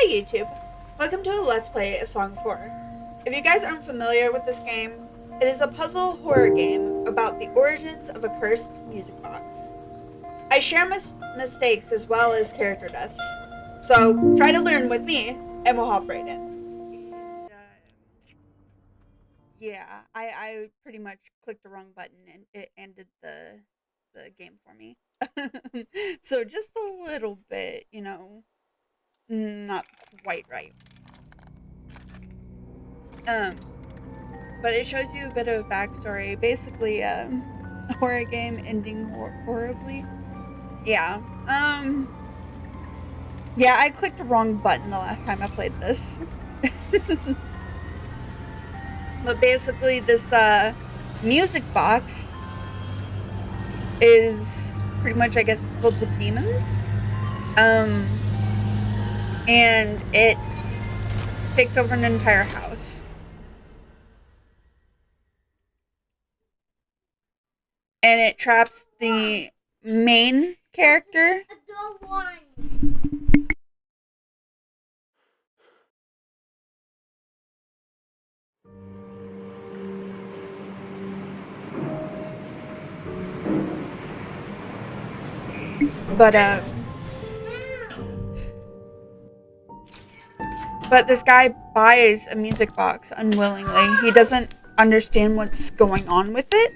Hi YouTube! Welcome to a Let's Play of Song 4. If you guys aren't familiar with this game, it is a puzzle horror game about the origins of a cursed music box. I share mistakes as well as character deaths, so try to learn with me and we'll hop right in. And, yeah, I pretty much clicked the wrong button and it ended the game for me. So just a little bit, not quite right. Um, but it shows you a bit of backstory. Basically, a horror game ending horribly. Yeah. Yeah, I clicked the wrong button the last time I played this. But basically, this music box is pretty much, I guess, filled with demons. And it takes over an entire house. And it traps the main character. But this guy buys a music box unwillingly. He doesn't understand what's going on with it.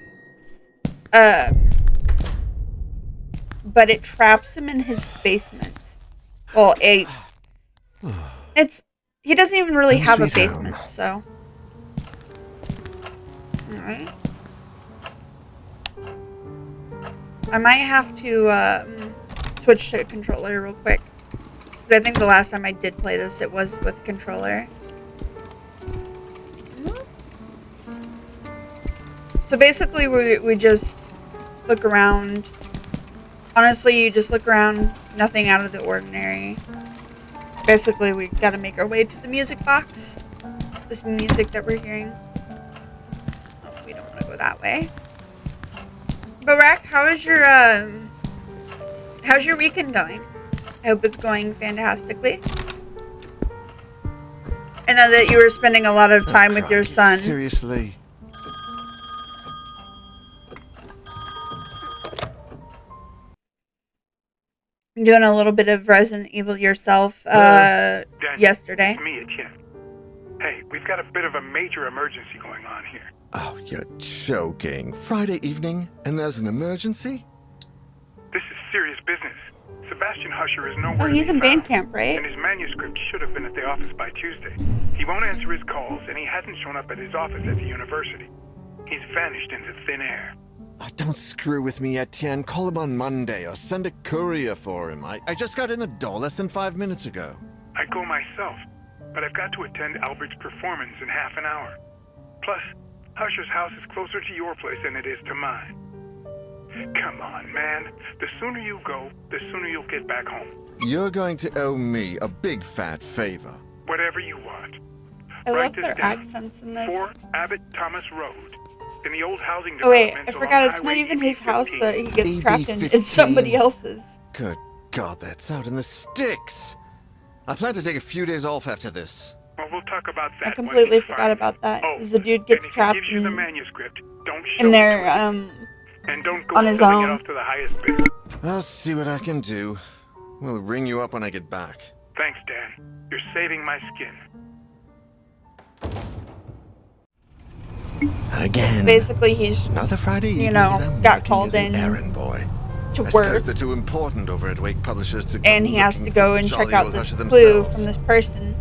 But it traps him in his basement. Well, he doesn't even really have a basement, so. Alright. I might have to switch to a controller real quick. Because I think the last time I did play this, it was with a controller. So basically, we just look around. Honestly, you just look around, nothing out of the ordinary. Basically, we gotta make our way to the music box. This music that we're hearing. Oh, we don't want to go that way. But Rack, how's your weekend going? I hope it's going fantastically. I know that you were spending a lot of time with your son. Seriously? Doing a little bit of Resident Evil yourself yesterday. It's me, Etienne. Hey, we've got a bit of a major emergency going on here. Oh, you're joking. Friday evening, and there's an emergency? This is serious business. Sebastian Husher is nowhere Oh, he's to be in found, Bandcamp, right? and his manuscript should have been at the office by Tuesday. He won't answer his calls, and he hasn't shown up at his office at the university. He's vanished into thin air. Oh, don't screw with me, Etienne. Call him on Monday or send a courier for him. I just got in the door less than 5 minutes ago. I go myself, but I've got to attend Albert's performance in half an hour. Plus, Husher's house is closer to your place than it is to mine. Come on, man. The sooner you go, the sooner you'll get back home. You're going to owe me a big fat favor. Whatever you want. I Write love this their down. accents in this. 4 Abbott Thomas Road. In the old housing Oh wait, development I forgot along it's not Highway even his house EB-15. that he gets trapped in. EB-15. It's somebody else's. Good God, that's out in the sticks. I plan to take a few days off after this. Well, we'll talk about that. I completely once you forgot find about that. Oh, Because the dude and gets if trapped he gives you the in manuscript, don't show their, it to him. And don't go on his selling it own. off to the highest bidder. I'll see what I can do. We'll ring you up when I get back. Thanks, Dan. You're saving my skin. Again. Basically, he's Another Friday evening, know, and I'm got working called as an in errand boy. to I work, suppose they're too important over at Wake Publishers to go and he has to looking go for and check jolly out old this Husher clue themselves. from this person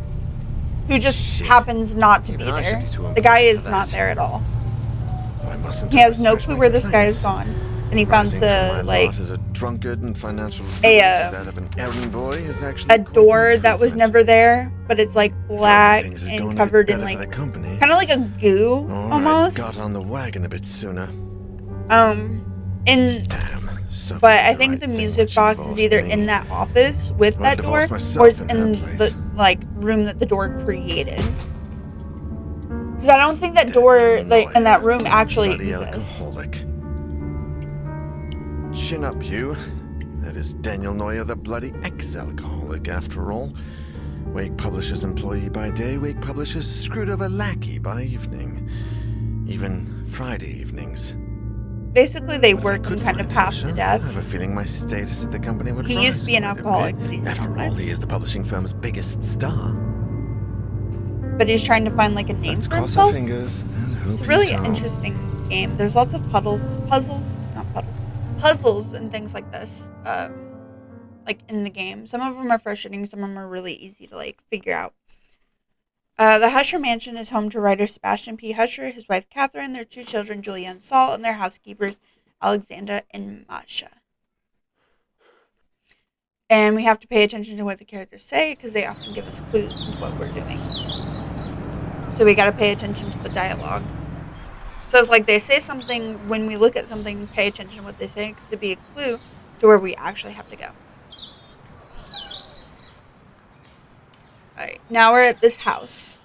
who just Shit. happens not to be Even I should there. be too The guy important is for not that. there at all. Though I mustn't He has no overstretch clue my where this guy is complaints. gone. And he found Rising from my like lot as a drunkard and financial a, that of an errand boy is actually a quite an door that was improvement. never there, but it's like black Things is and going a bit covered in better for like the company. kind of like a goo Or almost. I got on the wagon a bit sooner. In Damn. Sophie but did I the think right the thing music when she box is divorced either me. in that office with Well, I that door, divorced or it's myself in in her the place. like room that the door created. Because I don't think that door like in that room actually Bloody exists. alcoholic. Chin up, you. That is Daniel Neuer, the bloody ex-alcoholic, after all. Wake Publishers employee by day, Wake Publishers screwed over lackey by evening. Even Friday evenings. Basically, they But if I work could them kind of find half Harsher, to death. I have a feeling my status at the company would He rise used to be an quite a alcoholic, bit. but he's After not. all, he is the publishing firm's biggest star. But he's trying to find like a name Let's for cross our himself. fingers and hope It's a really he's wrong. interesting game. There's lots of puzzles and things like this, like in the game. Some of them are frustrating. Some of them are really easy to like figure out. The Husher Mansion is home to writer Sebastian P. Husher, his wife Catherine, their 2 children Julia and Saul, and their housekeepers Alexandra and Masha. And we have to pay attention to what the characters say because they often give us clues into what we're doing. So we got to pay attention to the dialogue. So it's like they say something, when we look at something, pay attention to what they say because it'd be a clue to where we actually have to go. Alright, now we're at this house.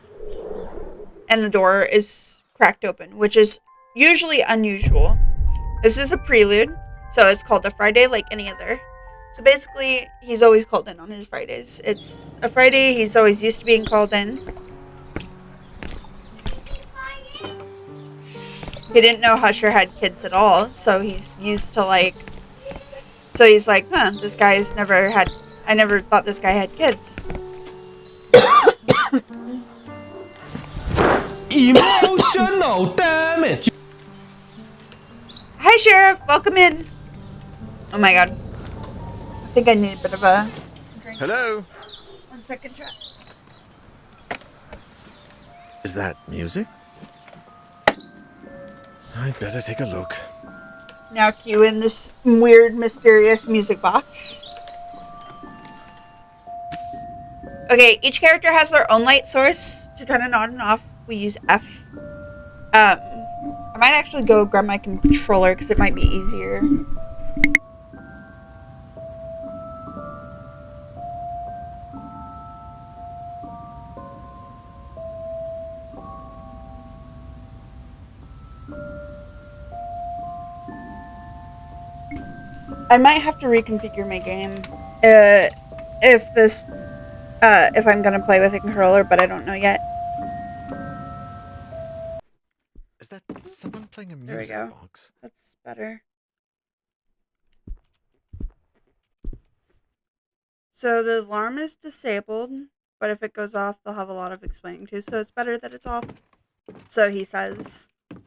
And the door is cracked open, which is usually unusual. This is a prelude, so it's called a Friday like any other. So basically, he's always called in on his Fridays. It's a Friday, he's always used to being called in. He didn't know Husher had kids at all, so he's used to like... So he's like, this guy's never had... I never thought this guy had kids. Emotional damage. Hi, Sheriff. Welcome in. Oh my god. I think I need a bit of a drink. Hello? 1 second, chat. Is that music? I'd better take a look. Now cue in this weird, mysterious music box. Okay, each character has their own light source. To turn it on and off, we use F. I might actually go grab my controller because it might be easier. I might have to reconfigure my game if I'm gonna play with a controller, but I don't know yet. Is that someone playing a There we music go. box? That's better. So the alarm is disabled, but if it goes off, they'll have a lot of explaining to, so it's better that it's off. So he says, if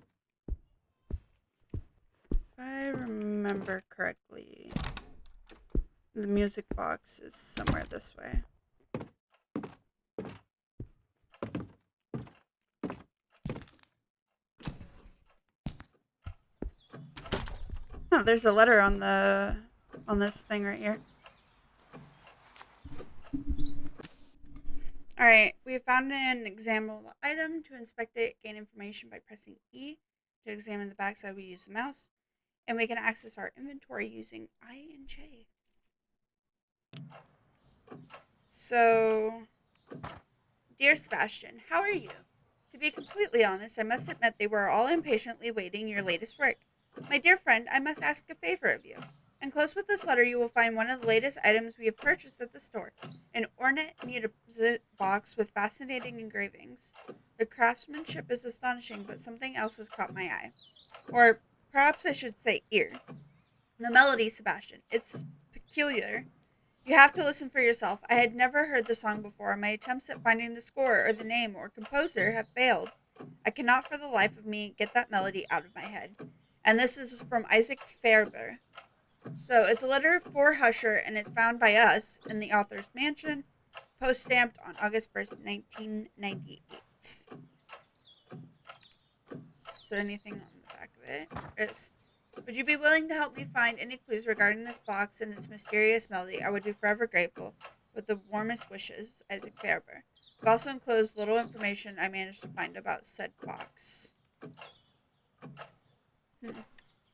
I remember correctly, the music box is somewhere this way. Oh, there's a letter on this thing right here. Alright, we have found an examinable item. To inspect it, gain information by pressing E. To examine the backside, we use the mouse. And we can access our inventory using I and J. So, dear Sebastian, how are you? To be completely honest, I must admit they were all impatiently waiting your latest work. My dear friend, I must ask a favor of you. Enclosed with this letter, you will find one of the latest items we have purchased at the store. An ornate music box with fascinating engravings. The craftsmanship is astonishing, but something else has caught my eye. Or perhaps I should say ear. The melody, Sebastian. It's peculiar. You have to listen for yourself. I had never heard the song before. My attempts at finding the score or the name or composer have failed. I cannot for the life of me get that melody out of my head. And this is from Isaac Faber. So it's a letter for Husher, and it's found by us in the author's mansion, post-stamped on August 1st, 1998. So anything on the back of it is, would you be willing to help me find any clues regarding this box and its mysterious melody? I would be forever grateful. With the warmest wishes, Isaac Faber. I've also enclosed little information I managed to find about said box.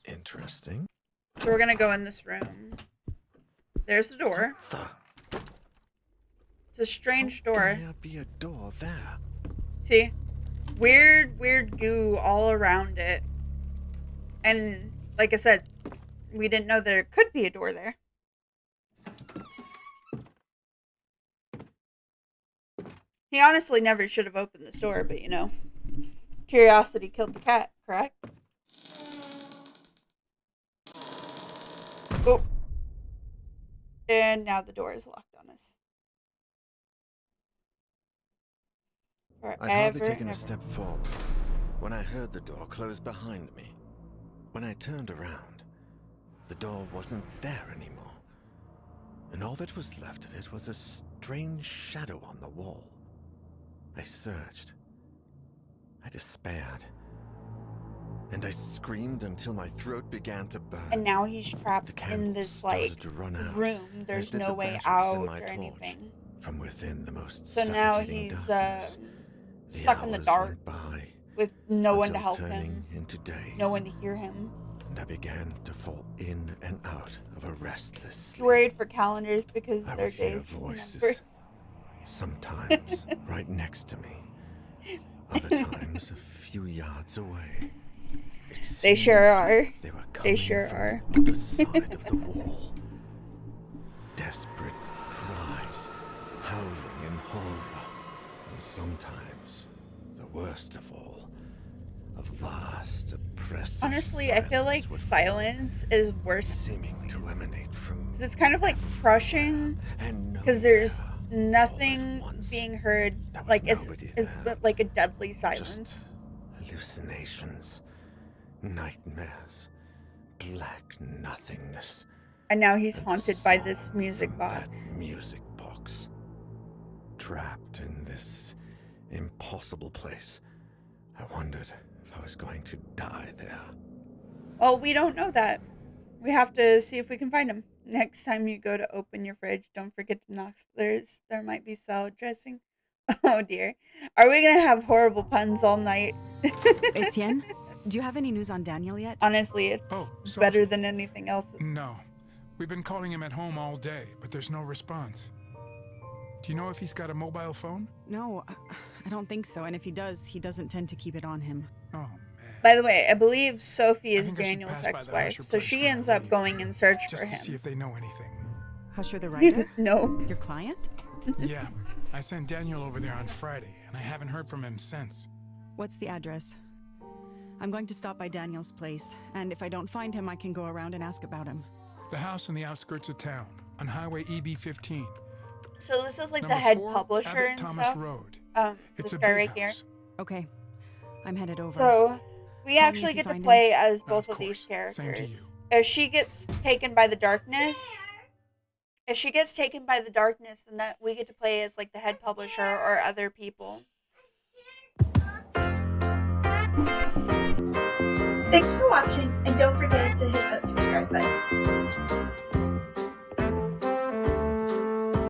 Interesting. So we're gonna go in this room. There's the door. It's a strange door. How can there be a door there? See? Weird goo all around it. And like I said, we didn't know there could be a door there. He honestly never should have opened this door, but you know, curiosity killed the cat, correct? Oh. And now the door is locked on us. I'd hardly Forever taken and a ever. step forward when I heard the door close behind me. When I turned around, the door wasn't there anymore. And all that was left of it was a strange shadow on the wall. I searched. I despaired. And I screamed until my throat began to burn. And now he's The trapped in candles this, started like, to run out, room. as There's did no the way batteries out in my or torch. anything. From within the most So now suffocating he's darkness, the stuck in the hours dark went by with no one to until help turning him, into days. no one to hear him. And I began to fall in and out of a restless He's sleep. worried for calendars because I their would hear days voices, numbered. sometimes right next to me, other times a few yards away. It They seemed sure are. They were coming sure from are. the other side of the wall. Desperate cries, howling in horror, and sometimes, the worst of all, a vast, oppressive Honestly, I feel like would silence is worse seeming to emanate from 'cause it's kind of like crushing and because there's nowhere, nothing all at once. being heard. There was Like it's nobody it's there. like a deadly silence. Just hallucinations, nightmares, black nothingness. And now he's and haunted the by sound this music from box. That music box. Trapped in this impossible place, I wondered if I was going to die there. Well, we don't know that. We have to see if we can find him. Next time you go to open your fridge, don't forget to knock. There might be salad dressing. Oh dear. Are we gonna have horrible puns all night? Etienne, do you have any news on Daniel yet? Honestly, it's Oh, better Sophie. than anything else. No. We've been calling him at home all day, but there's no response. Do you know if he's got a mobile phone? No, I don't think so. And if he does, he doesn't tend to keep it on him. Oh, man. By the way, I believe Sophie I is think I should Daniel's pass by the ex-wife, Usher so place she when I ends up leave, going in search Just for to see him. if they know anything. Husher the writer? Nope. Your client? Yeah. I sent Daniel over there on Friday, and I haven't heard from him since. What's the address? I'm going to stop by Daniel's place, and if I don't find him, I can go around and ask about him. The house on the outskirts of town, on Highway EB-15. So this is like the Number head 4, publisher Abbott and Thomas stuff. Road. This It's a guy big right here. house. Okay, I'm headed over. So we Call me actually if you get to find play as Of both of these course. Same to characters. you. If she gets taken by the darkness, then that we get to play as like the head publisher or other people. Thanks for watching, and don't forget to hit that subscribe button.